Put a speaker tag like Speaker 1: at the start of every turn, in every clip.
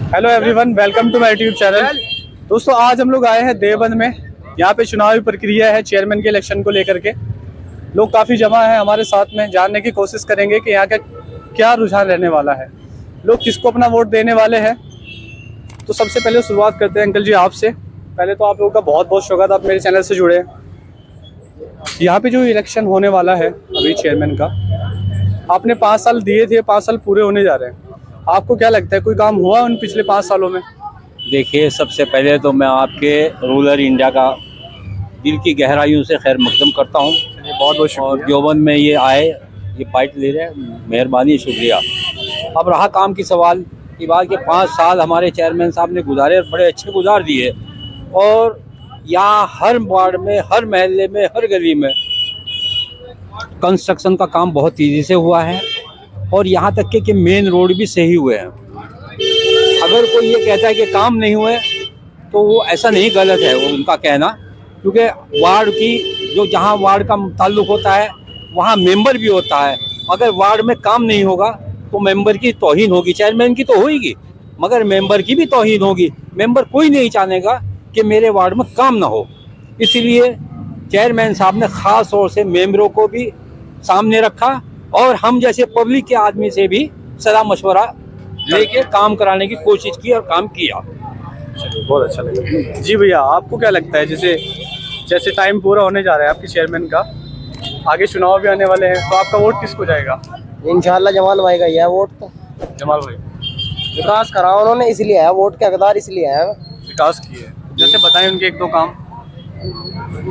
Speaker 1: Hello everyone, welcome to my YouTube channel. दोस्तों, आज हम लोग आए हैं देवबंद में। यहाँ पे चुनावी प्रक्रिया है चेयरमैन के इलेक्शन को लेकर के। लोग काफ़ी जमा हैं हमारे साथ में। जानने की कोशिश करेंगे कि यहाँ का क्या रुझान रहने वाला है, लोग किसको अपना वोट देने वाले हैं। तो सबसे पहले शुरुआत करते हैं अंकल जी आपसे। पहले तो आप लोगों का बहुत बहुत स्वागत, आप मेरे चैनल से जुड़े हैं। यहाँ पे जो इलेक्शन होने वाला है अभी चेयरमैन का, आपने 5 साल दिए थे, 5 साल पूरे होने जा रहे हैं। आपको क्या लगता है, कोई काम हुआ उन पिछले 5 सालों में?
Speaker 2: देखिए, सबसे पहले तो मैं आपके रूरल इंडिया का दिल की गहराइयों से खैर मकदम करता हूँ।
Speaker 1: बहुत बहुत
Speaker 2: और
Speaker 1: शुक्रिया।
Speaker 2: देवबंद में ये आए, ये बाइट ले रहे हैं, मेहरबानी, शुक्रिया। अब रहा काम की सवाल की बात कि 5 साल हमारे चेयरमैन साहब ने गुजारे, बड़े अच्छे गुजार दिए। और यहाँ हर वार्ड में, हर महल्ले में, हर गली में कंस्ट्रक्शन का काम बहुत तेज़ी से हुआ है। और यहाँ तक कि मेन रोड भी सही हुए हैं। अगर कोई ये कहता है कि काम नहीं हुए तो वो ऐसा नहीं, गलत है वो उनका कहना। क्योंकि वार्ड की जो जहाँ वार्ड का ताल्लुक होता है वहाँ मेंबर भी होता है। अगर वार्ड में काम नहीं होगा तो मेंबर की तौहीन होगी, चेयरमैन की तो होगी मगर मेंबर की भी तौहीन होगी। मेंबर कोई नहीं चाहेगा कि मेरे वार्ड में काम ना हो। इसलिए चेयरमैन साहब ने ख़ास तौर से मेंबरों को भी सामने रखा और हम जैसे पब्लिक के आदमी से भी सलाह मशवरा लेके काम कराने की कोशिश की और काम किया।
Speaker 1: चलिए, बहुत अच्छा लगा। जी भैया, आपको क्या लगता है, जैसे जैसे टाइम पूरा होने जा रहा है आपके चेयरमैन का, आगे चुनाव भी आने वाले हैं, तो आपका वोट किसको जाएगा?
Speaker 3: इंशाल्लाह जमाल भाई का ही है वोट। तो
Speaker 1: जमाल भाई
Speaker 3: विकास करा उन्होंने, इसलिए है वोट के हकदार, इसलिए है।
Speaker 1: विकास किए, जैसे बताएं उनके 1-2 काम।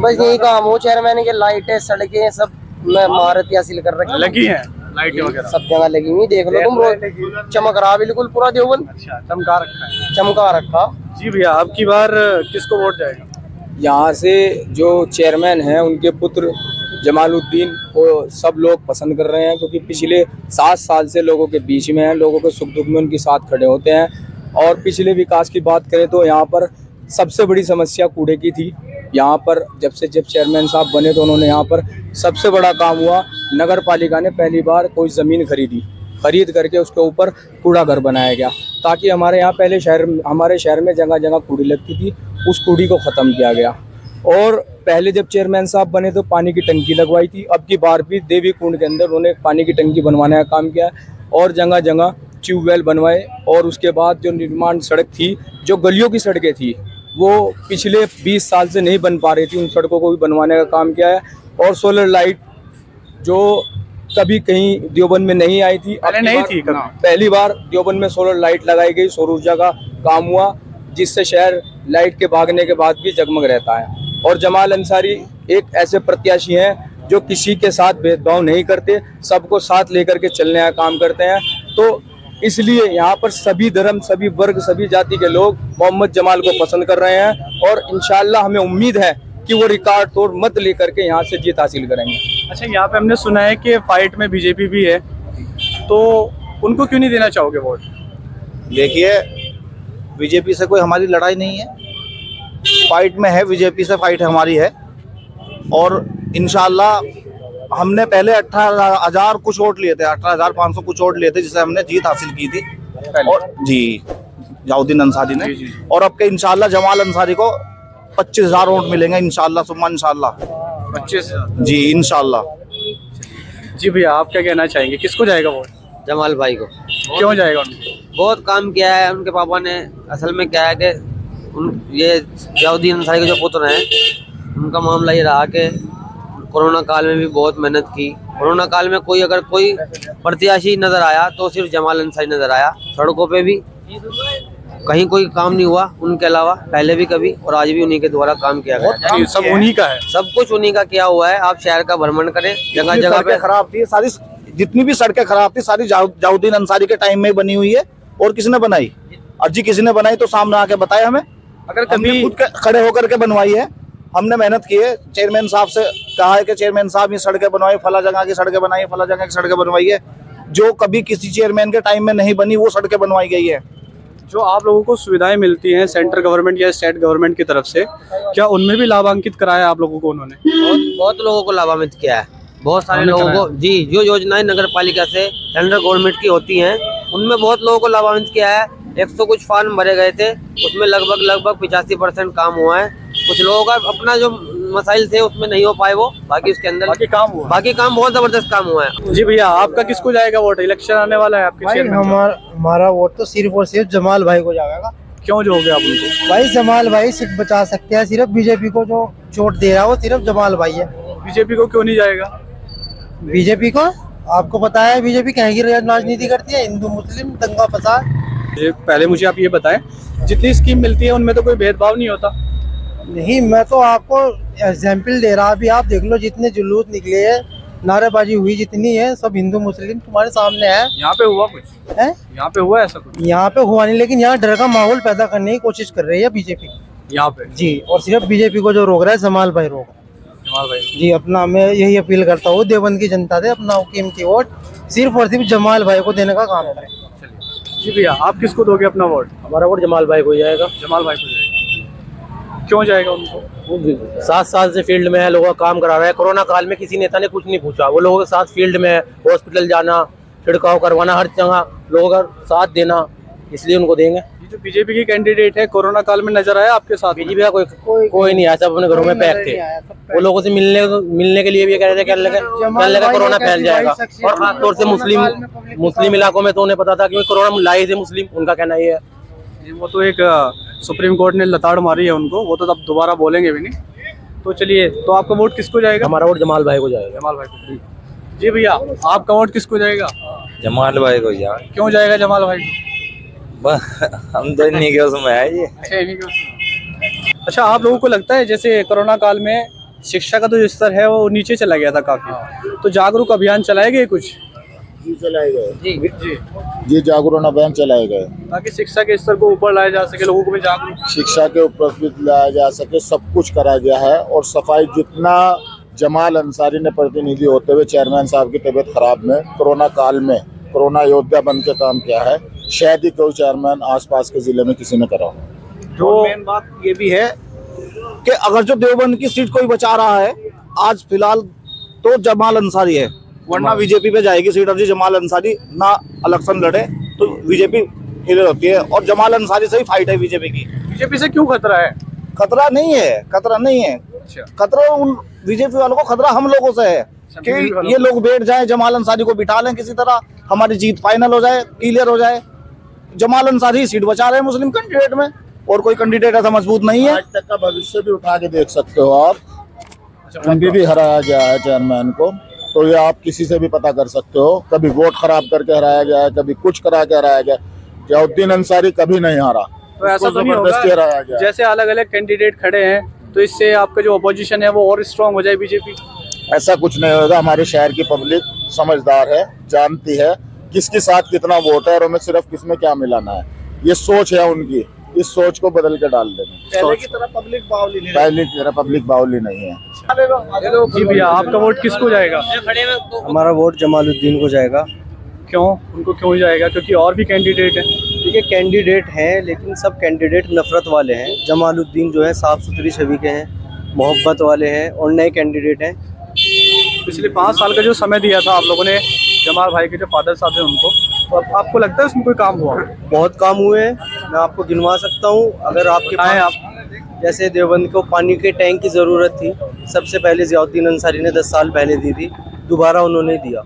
Speaker 3: बस यही काम हो चेयरमैन के, लाइटें सड़कें सब में महारत हासिल कर रखी
Speaker 1: लगी हैं लाइटें वगैरह?
Speaker 3: सब जगह लगी हुई, देख लो तुम, रोज चमक रहा बिल्कुल पूरा देवबंद,
Speaker 1: अच्छा, चमका रखा है।
Speaker 3: चमका रखा।
Speaker 1: जी भैया, अब की बार किसको वोट जाएगा?
Speaker 4: यहाँ से जो चेयरमैन हैं उनके पुत्र जमालुद्दीन को सब लोग पसंद कर रहे हैं, क्योंकि पिछले 7 साल से लोगों के बीच में हैं, लोगों के सुख दुख में उनके साथ खड़े होते हैं। और पिछले विकास की बात करें तो यहाँ पर सबसे बड़ी समस्या कूड़े की थी। यहाँ पर जब चेयरमैन साहब बने तो उन्होंने यहाँ पर सबसे बड़ा काम हुआ, नगर पालिका ने पहली बार कोई ज़मीन खरीद करके उसके ऊपर कूड़ा घर बनाया गया, ताकि हमारे यहाँ पहले हमारे शहर में जगह जगह कूड़ी लगती थी, उस कूड़ी को ख़त्म किया गया। और पहले जब चेयरमैन साहब बने तो पानी की टंकी लगवाई थी, अब की बार भी देवी कुंड के अंदर उन्होंने पानी की टंकी बनवाने का काम किया और जगह जगह ट्यूबवेल बनवाए। और उसके बाद जो निर्माण सड़क थी, जो गलियों की सड़कें थी, वो पिछले 20 साल से नहीं बन पा रही थी, उन सड़कों को भी बनवाने का काम किया है। और सोलर लाइट जो कभी कहीं देवबंद में नहीं आई थी,
Speaker 1: पहले नहीं थी कभी।
Speaker 4: पहली बार देवबंद में सोलर लाइट लगाई गई, सौर ऊर्जा का काम हुआ, जिससे शहर लाइट के भागने के बाद भी जगमग रहता है। और जमाल अंसारी एक ऐसे प्रत्याशी हैं जो किसी के साथ भेदभाव नहीं करते, सबको साथ लेकर के चलने का काम करते हैं। तो इसलिए यहाँ पर सभी धर्म, सभी वर्ग, सभी जाति के लोग मोहम्मद जमाल को पसंद कर रहे हैं और इंशाल्लाह हमें उम्मीद है कि वो रिकॉर्ड तोड़ मत लेकर के यहाँ से जीत हासिल करेंगे।
Speaker 1: अच्छा, यहाँ पे हमने सुना है कि फाइट में बीजेपी भी है, तो उनको क्यों नहीं देना चाहोगे वोट?
Speaker 5: देखिए, बीजेपी से कोई हमारी लड़ाई नहीं है, फाइट में है बीजेपी से, फाइट हमारी है। और इंशाल्लाह हमने पहले 18,000 कुछ वोट लिए थे, 18,500 कुछ वोट लिए थे, जिसे हमने जीत हासिल की थी। और जी, जाउद्दीन अंसारी ने। और अब के इंशाल्लाह जमाल अंसारी को 25,000 वोट मिलेंगे इंशाल्लाह, सुम्मा इंशाल्लाह।
Speaker 1: 25,000?
Speaker 5: जी इंशाल्लाह।
Speaker 1: जी भैया, आप क्या कहना चाहेंगे, किसको जाएगा वोट?
Speaker 3: जमाल भाई को।
Speaker 1: क्यों जाएगा उनको?
Speaker 3: बहुत काम किया है उनके पापा ने। असल में क्या है कि ये जाउद्दीन अंसारी के जो पुत्र हैं, उनका मामला ये रहा कि कोरोना काल में भी बहुत मेहनत की। कोरोना काल में अगर कोई प्रत्याशी नजर आया तो सिर्फ जमाल अंसारी नजर आया। सड़कों पे भी कहीं कोई काम नहीं हुआ उनके अलावा, पहले भी कभी और आज भी उन्हीं के द्वारा काम किया गया।
Speaker 1: सब उन्हीं का है,
Speaker 3: सब कुछ उन्हीं का किया हुआ है। आप शहर का भ्रमण करें, जगह जगह पे
Speaker 5: खराब थी सारी, जितनी भी सड़कें खराब थी सारी जाउद्दीन अंसारी के टाइम में बनी हुई है। और किसने बनाई? अर्जी किसी ने बनाई तो सामने आके बताए हमें।
Speaker 1: अगर
Speaker 5: हमने
Speaker 1: कभी
Speaker 5: खुद खड़े होकर के बनवाई है, हमने मेहनत की है। चेयरमैन साहब से कहा है कि चेयरमैन साहब ये सड़कें बनवाई, फला जगह की सड़कें बनाई, फला जगह की सड़कें बनवाई है। जो कभी किसी चेयरमैन के टाइम में नहीं बनी वो सड़कें बनवाई गई है।
Speaker 1: जो आप लोगों को सुविधाएं मिलती हैं सेंट्रल गवर्नमेंट या स्टेट गवर्नमेंट की तरफ से, क्या उनमें भी लाभान्वित कराया आप लोगों को उन्होंने?
Speaker 3: बहुत लोगों को लाभान्वित किया है, बहुत सारे लोगों को। जी, जो योजनाएं नगर पालिका से सेंट्रल गवर्नमेंट की होती हैं, उनमें बहुत लोगों को लाभान्वित किया है। 100 कुछ फॉर्म भरे गए थे, उसमें लगभग 85% काम हुआ है। कुछ लोगों का अपना जो मसाइल थे उसमें नहीं हो पाए वो, बाकी उसके अंदर
Speaker 1: बाकी काम हुआ।
Speaker 3: बाकी काम बहुत जबरदस्त काम हुआ है।
Speaker 1: जी भैया, आपका किसको जाएगा वोट? इलेक्शन आने वाला है आपके
Speaker 6: भाई
Speaker 1: चेयरमैन का।
Speaker 6: हमारा वोट तो सिर्फ और सिर्फ जमाल भाई को जाएगा।
Speaker 1: क्यों जो हो गया आप उनको?
Speaker 6: भाई जमाल भाई सिर्फ बचा सकते हैं, सिर्फ बीजेपी को जो चोट दे रहा है वो सिर्फ जमाल भाई है।
Speaker 1: बीजेपी को क्यों नहीं जाएगा?
Speaker 6: बीजेपी को आपको पता है बीजेपी कहीं की राजनीति करती है, हिंदू मुस्लिम दंगा फसाद।
Speaker 1: पहले मुझे आप ये बताएं, जितनी स्कीम मिलती है उनमें तो कोई भेदभाव नहीं होता?
Speaker 6: नहीं, मैं तो आपको एग्जाम्पल दे रहा, अभी आप देख लो जितने जुलूस निकले हैं, नारेबाजी हुई जितनी है, सब हिंदू मुस्लिम तुम्हारे सामने है।
Speaker 1: यहाँ पे हुआ कुछ
Speaker 6: है
Speaker 1: यहाँ पे हुआ ऐसा कुछ?
Speaker 6: यहाँ पे हुआ नहीं, लेकिन यहाँ डर का माहौल पैदा करने की कोशिश कर रही है बीजेपी
Speaker 1: यहाँ पे
Speaker 6: जी। और सिर्फ बीजेपी को जो रोक रहा है जमाल भाई रोक रहा है।
Speaker 1: जमाल भाई।
Speaker 6: जी, अपना मैं यही अपील करता हूँ देवबंद की जनता से, अपना कीमती वोट सिर्फ और सिर्फ जमाल भाई को देने का काम करें।
Speaker 1: जी भैया, आप किसको दोगे अपना वोट?
Speaker 6: हमारा वोट जमाल भाई को जाएगा।
Speaker 1: जमाल भाई को जाएगा। क्यों जाएगा उनको?
Speaker 7: 7 साल से फील्ड में है, लोगों का काम करा रहा है। कोरोना काल में किसी नेता ने कुछ नहीं पूछा, वो लोगों के साथ फील्ड में है, हॉस्पिटल जाना, छिड़काव करवाना, हर जगह लोगों का साथ देना, इसलिए उनको देंगे।
Speaker 1: ये जो बीजेपी की कैंडिडेट है, कोरोना काल में नजर आया आपके साथ?
Speaker 7: बीजेपी का कोई नहीं आया, सब अपने घरों में पैक थे। वो लोगों से मिलने के लिए भी कह रहे थे क्या लगा कोरोना फैल जाएगा। और खासतौर से मुस्लिम इलाकों में तो उन्हें पता था कि कोरोना लाए थे मुस्लिम, उनका कहना ये है।
Speaker 1: वो तो एक सुप्रीम कोर्ट ने लताड़ मारी है उनको, वो तो तब दोबारा बोलेंगे भी नहीं। तो चलिए, तो आपका वोट किसको जाएगा?
Speaker 7: हमारा वोट जमाल भाई को जाएगा।
Speaker 1: जमाल भाई को। जी भैया, आपका वोट किसको जाएगा?
Speaker 8: जमाल भाई को यार,
Speaker 1: क्यों जाएगा जमाल भाई को?
Speaker 8: हम तो इन्हीं के उसमें है ये।
Speaker 1: अच्छा, आप लोगों को लगता है जैसे कोरोना काल में शिक्षा का जो स्तर है वो नीचे चला गया था काफी, तो जागरूक अभियान चलाए गए कुछ?
Speaker 5: जी चलाए गए,
Speaker 1: जी,
Speaker 5: जी जागरूक अभियान चलाए गए,
Speaker 1: ताकि शिक्षा के स्तर को ऊपर लाया जा सके, लोगों को भी जागरूक।
Speaker 5: शिक्षा के ऊपर भी लाया जा सके, सब कुछ करा गया है। और सफाई जितना जमाल अंसारी ने प्रतिनिधि होते हुए चेयरमैन साहब की तबीयत खराब में कोरोना काल में कोरोना योद्धा बन के काम किया है, शायद ही कोई चेयरमैन आसपास के जिले में किसी ने करा हो।
Speaker 1: जो
Speaker 5: मेन बात ये भी है कि अगर जो देवबंद की सीट कोई बचा रहा है आज फिलहाल तो जमाल अंसारी है, वरना बीजेपी पे जाएगी सीट। और जी जमाल अंसारी ना इलेक्शन लड़े तो बीजेपी हिल होती है, और जमाल अंसारी से ही फाइट है बीजेपी की।
Speaker 1: बीजेपी से क्यों खतरा है?
Speaker 5: खतरा नहीं है, खतरा नहीं है। खतरा उन बीजेपी वालों को, खतरा हम लोगों से है कि ये लोग बैठ जाए, जमाल अंसारी को बिठा लें किसी तरह, हमारी जीत फाइनल हो जाए, क्लियर हो जाए। जमाल अंसारी सीट बचा रहे हैं मुस्लिम कैंडिडेट में, और कोई कैंडिडेट ऐसा मजबूत नहीं है। आज तक का भविष्य भी उठा के देख सकते हो आप, कभी भी हराया गया है चेयरमैन को, तो ये आप किसी से भी पता कर सकते हो। कभी वोट खराब करके हराया गया है, कभी कुछ करा के हराया गया। जयाउद्दीन अंसारी कभी नहीं हारा,
Speaker 1: तो ऐसा तो नहीं होगा जैसे अलग अलग कैंडिडेट खड़े हैं तो इससे आपका जो अपोजिशन है वो और स्ट्रांग हो जाए बीजेपी?
Speaker 5: ऐसा कुछ नहीं होगा। हमारे शहर की पब्लिक समझदार है, जानती है किसके साथ कितना वोट है और हमें सिर्फ किसमें क्या मिलाना है। ये सोच है उनकी, इस सोच को बदल के डाल देना। पहले की तरह पब्लिक बावली नहीं, पहले की तरह पब्लिक बावली नहीं है।
Speaker 1: जी भैया, आपका वोट किसको जाएगा?
Speaker 6: हमारा वोट जमालुद्दीन को जाएगा।
Speaker 1: क्यों? उनको क्यों जाएगा? क्योंकि और भी कैंडिडेट हैं।
Speaker 6: देखिए, कैंडिडेट हैं लेकिन सब कैंडिडेट नफरत वाले हैं। जमालुद्दीन जो है साफ सुथरी छवि के हैं, मोहब्बत वाले हैं, और नए कैंडिडेट हैं।
Speaker 1: पिछले 5 साल का जो समय दिया था आप लोगों ने जमाल भाई के जो फादर साहब हैं उनको, तो अब आपको लगता है उसमें कोई काम हुआ?
Speaker 6: बहुत काम हुए हैं, मैं आपको गिनवा सकता हूँ। अगर आपके
Speaker 1: आए
Speaker 6: पास जैसे देवबंद को पानी के टैंक की ज़रूरत थी, सबसे पहले ज़ियाउद्दीन अंसारी ने 10 साल पहले दी थी, दोबारा उन्होंने दिया।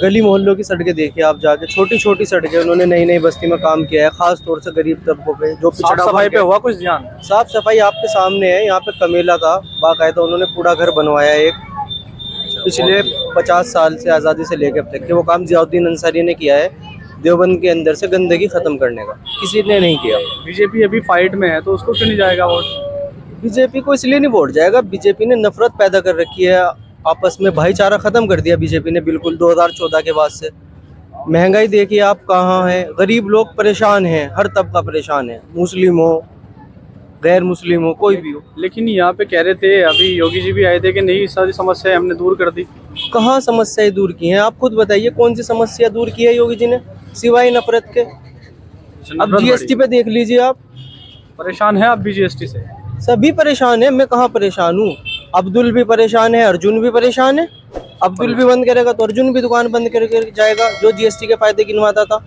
Speaker 6: गली मोहल्लों की सड़कें देखिए आप जाके, छोटी छोटी सड़कें उन्होंने नई नई बस्ती में काम किया है, खास तौर से गरीब तबकों पे जो पिछड़ा
Speaker 1: सफाई पे हुआ कुछ ध्यान?
Speaker 6: साफ सफाई आपके सामने है। यहाँ पे कमेला था बाकायदा, उन्होंने कूड़ा घर बनवाया एक, पिछले 50 साल से आज़ादी से लेकर अब तक के वो काम ज़ियाउद्दीन अंसारी ने किया है, देवबंद के अंदर से गंदगी खत्म करने का, किसी ने नहीं किया।
Speaker 1: बीजेपी अभी फाइट में है तो उसको क्यों नहीं जाएगा वोट?
Speaker 6: बीजेपी को इसलिए नहीं वोट जाएगा, बीजेपी ने नफरत पैदा कर रखी है, आपस में भाईचारा खत्म कर दिया बीजेपी ने बिल्कुल 2014 के बाद से। महंगाई देखिए आप कहाँ है, गरीब लोग परेशान हैं, हर तबका परेशान है, मुस्लिम हो गैर मुस्लिम हो कोई भी हो।
Speaker 1: लेकिन यहाँ पे कह रहे थे अभी योगी जी भी आए थे कि नहीं सारी समस्याएं हमने दूर कर दी।
Speaker 6: कहाँ समस्याएं दूर की हैं? आप खुद बताइए कौन सी समस्या दूर की है योगी जी ने सिवाय नफरत के? अब जीएसटी पे देख लीजिए आप,
Speaker 1: परेशान है आप भी जीएसटी से?
Speaker 6: सभी परेशान है, मैं कहाँ परेशान हूँ? अब्दुल भी परेशान है, अर्जुन भी परेशान है। अब्दुल भी बंद करेगा तो अर्जुन भी दुकान बंद करके जाएगा जो जीएसटी के फायदे गिनवाता था।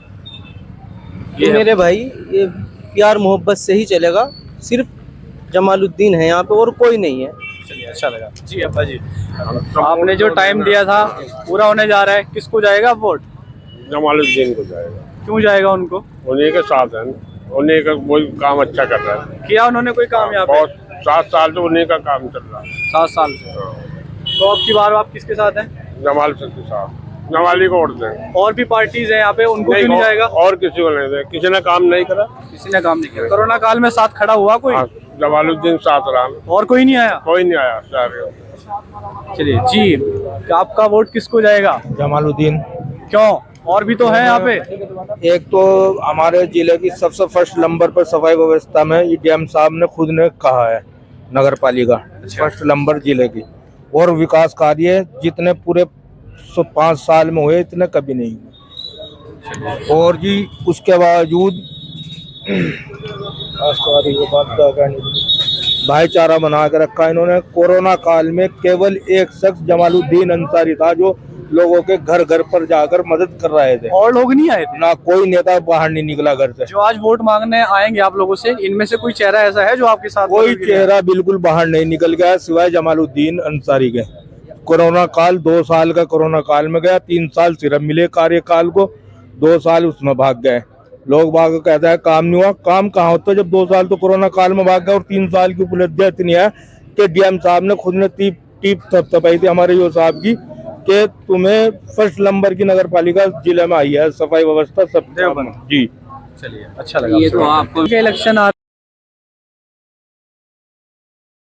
Speaker 6: ये मेरे भाई ये प्यार मोहब्बत से ही चलेगा, सिर्फ जमालुद्दीन है यहाँ पे और कोई नहीं है।
Speaker 1: चलिए अच्छा लगा जी। अब्बा जी, आपने जो टाइम दिया था पूरा होने जा रहा है, किसको जाएगा वोट?
Speaker 9: जमालुद्दीन को जाएगा।
Speaker 1: क्यों जाएगा उनको?
Speaker 9: उन्हीं के साथ है, उन्हीं का कोई काम अच्छा कर रहा है।
Speaker 1: किया उन्होंने कोई काम यहाँ पे?
Speaker 9: बहुत 7 साल तो उन्हीं का काम चल रहा है।
Speaker 1: 7 साल से। तो अब की बार आप किसके साथ हैं?
Speaker 9: जमाल सर के साथ, जमाली को वोट देंगे।
Speaker 1: और भी पार्टीज हैं यहाँ पे, उनको क्यों नहीं जाएगा?
Speaker 9: और किसी को नहीं देंगे, किसी ने काम नहीं करा।
Speaker 1: किसी ने काम नहीं किया। कोरोना काल में साथ खड़ा हुआ कोई?
Speaker 9: हाँ, जमालुद्दीन साथ रहा,
Speaker 1: और कोई नहीं आया?
Speaker 9: कोई नहीं आया सारे।
Speaker 1: चलिए जी, आपका वोट किसको जाएगा?
Speaker 4: जमालुद्दीन।
Speaker 1: क्यों? और भी तो है यहाँ पे।
Speaker 4: एक तो हमारे जिले की सबसे फर्स्ट नंबर पर सफाई व्यवस्था में डीएम साहब ने खुद ने कहा है, नगर पालिका फर्स्ट नंबर जिले की। और विकास कार्य जितने पूरे 5 साल में हुए इतने कभी नहीं हुए। और जी उसके बावजूद भाईचारा बना के रखा इन्होंने। कोरोना काल में केवल एक शख्स जमालुद्दीन अंसारी था जो लोगों के घर घर पर जाकर मदद कर रहे थे।
Speaker 1: और लोग नहीं आए थे?
Speaker 4: ना कोई नेता बाहर नहीं निकला घर से।
Speaker 1: जो आज वोट मांगने आएंगे आप लोगों से, इनमें से कोई चेहरा ऐसा है जो आपके साथ?
Speaker 4: कोई चेहरा बिल्कुल बाहर नहीं निकल गया सिवाय जमालुद्दीन अंसारी के। कोरोना काल 2 साल का कोरोना काल में गया, 3 साल सिर्फ मिले कार्यकाल को, 2 साल उसमें भाग गए। लोग भाग कहता है काम नहीं हुआ, काम कहाँ होता जब 2 साल तो कोरोना काल में भाग गया। और 3 साल की उपलब्धि इतनी है कि डीएम साहब ने खुद ने टीप थपथपाई थी हमारे यो साहब की कि तुम्हें फर्स्ट नंबर की नगर पालिका जिले में आई है, सफाई व्यवस्था सब। जी
Speaker 1: चलिए अच्छा लगा। ये तो आपको इलेक्शन